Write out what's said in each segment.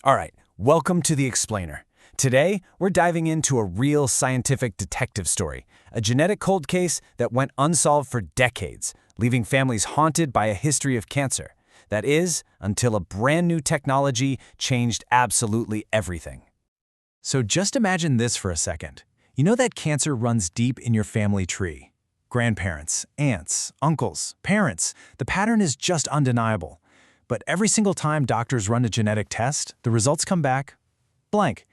All right, welcome to The Explainer. Today, we're diving into a real scientific detective story, a genetic cold case that went unsolved for decades, leaving families haunted by a history of cancer. That is, until a brand new technology changed absolutely everything. So just imagine this for a second. You know that cancer runs deep in your family tree. Grandparents, aunts, uncles, parents, the pattern is just undeniable. But every single time doctors run a genetic test, the results come back blank.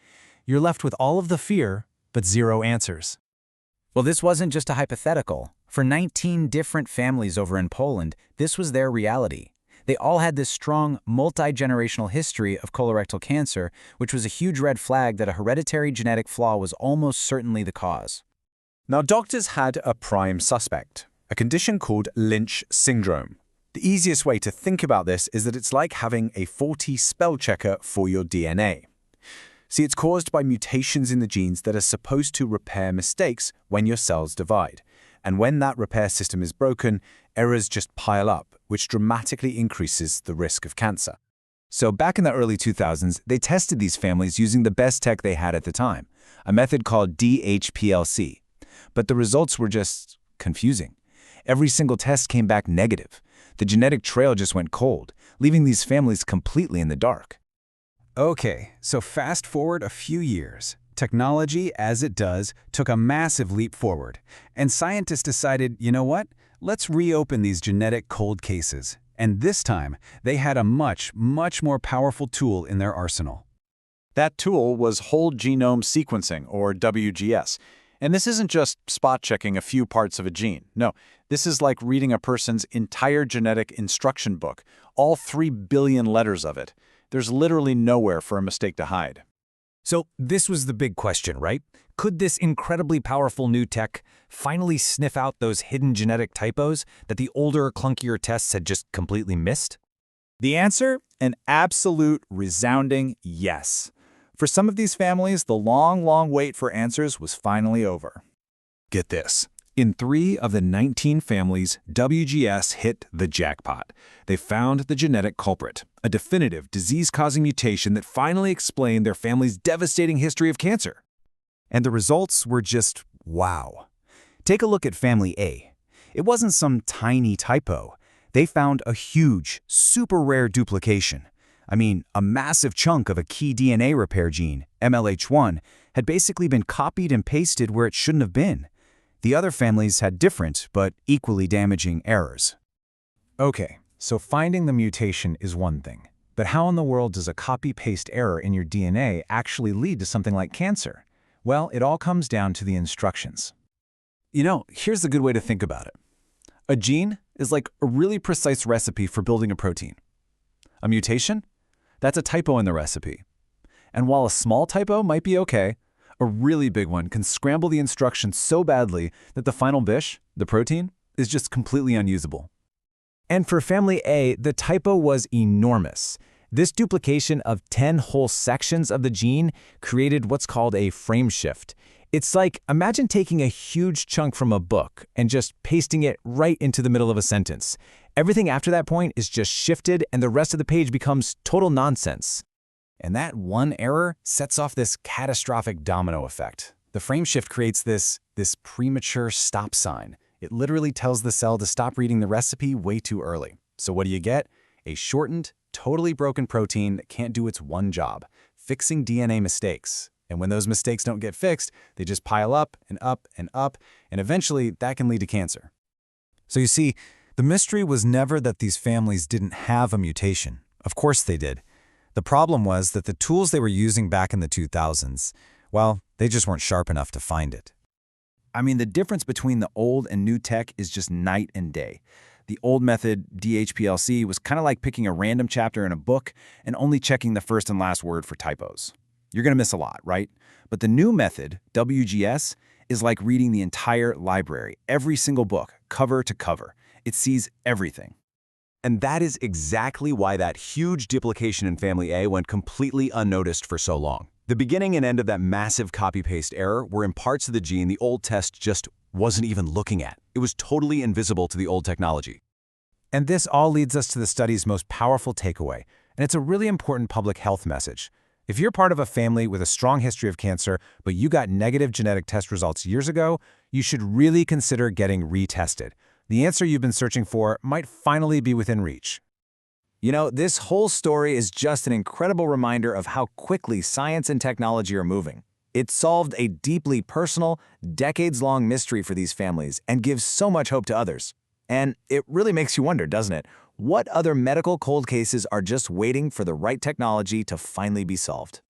You're left with all of the fear, but zero answers. Well, this wasn't just a hypothetical. For 19 different families over in Poland, this was their reality. They all had this strong, multi-generational history of colorectal cancer, which was a huge red flag that a hereditary genetic flaw was almost certainly the cause. Now, doctors had a prime suspect, a condition called Lynch Syndrome. The easiest way to think about this is that it's like having a faulty spell checker for your DNA. See, it's caused by mutations in the genes that are supposed to repair mistakes when your cells divide. And when that repair system is broken, errors just pile up, which dramatically increases the risk of cancer. So back in the early 2000s, they tested these families using the best tech they had at the time, a method called DHPLC. But the results were just confusing. Every single test came back negative. The genetic trail just went cold, leaving these families completely in the dark. Okay, so fast forward a few years. Technology, as it does, took a massive leap forward, and scientists decided, you know what? Let's reopen these genetic cold cases. And this time, they had a much more powerful tool in their arsenal. That tool was whole-genome sequencing, or WGS. And this isn't just spot-checking a few parts of a gene. No, this is like reading a person's entire genetic instruction book, all 3 billion letters of it. There's literally nowhere for a mistake to hide. So this was the big question, right? Could this incredibly powerful new tech finally sniff out those hidden genetic typos that the older, clunkier tests had just completely missed? The answer? An absolute resounding yes. For some of these families, the long wait for answers was finally over. Get this. In 3 of the 19 families, WGS hit the jackpot. They found the genetic culprit, a definitive disease-causing mutation that finally explained their family's devastating history of cancer. And the results were just wow. Take a look at Family A. It wasn't some tiny typo. They found a huge, super rare duplication. I mean, a massive chunk of a key DNA repair gene, MLH1, had basically been copied and pasted where it shouldn't have been. The other families had different, but equally damaging errors. Okay, so finding the mutation is one thing. But how in the world does a copy-paste error in your DNA actually lead to something like cancer? Well, it all comes down to the instructions. You know, here's a good way to think about it. A gene is like a really precise recipe for building a protein. A mutation? That's a typo in the recipe. And while a small typo might be okay, a really big one can scramble the instructions so badly that the final dish, the protein, is just completely unusable. And for Family A, the typo was enormous. This duplication of 10 whole sections of the gene created what's called a frame shift. It's like, imagine taking a huge chunk from a book and just pasting it right into the middle of a sentence. Everything after that point is just shifted and the rest of the page becomes total nonsense. And that one error sets off this catastrophic domino effect. The frame shift creates this premature stop sign. It literally tells the cell to stop reading the recipe way too early. So what do you get? A shortened, totally broken protein that can't do its one job, fixing DNA mistakes. And when those mistakes don't get fixed, they just pile up and up and up, and eventually that can lead to cancer. So you see, the mystery was never that these families didn't have a mutation. Of course they did. The problem was that the tools they were using back in the 2000s, well, they just weren't sharp enough to find it. I mean, the difference between the old and new tech is just night and day. The old method, DHPLC, was kind of like picking a random chapter in a book and only checking the first and last word for typos. You're going to miss a lot, right? But the new method, WGS, is like reading the entire library, every single book, cover to cover. It sees everything. And that is exactly why that huge duplication in Family A went completely unnoticed for so long. The beginning and end of that massive copy-paste error were in parts of the gene the old test just wasn't even looking at. It was totally invisible to the old technology. And this all leads us to the study's most powerful takeaway. And it's a really important public health message. If you're part of a family with a strong history of cancer, but you got negative genetic test results years ago, you should really consider getting retested. The answer you've been searching for might finally be within reach. You know, this whole story is just an incredible reminder of how quickly science and technology are moving. It solved a deeply personal, decades-long mystery for these families and gives so much hope to others. And it really makes you wonder, doesn't it? What other medical cold cases are just waiting for the right technology to finally be solved?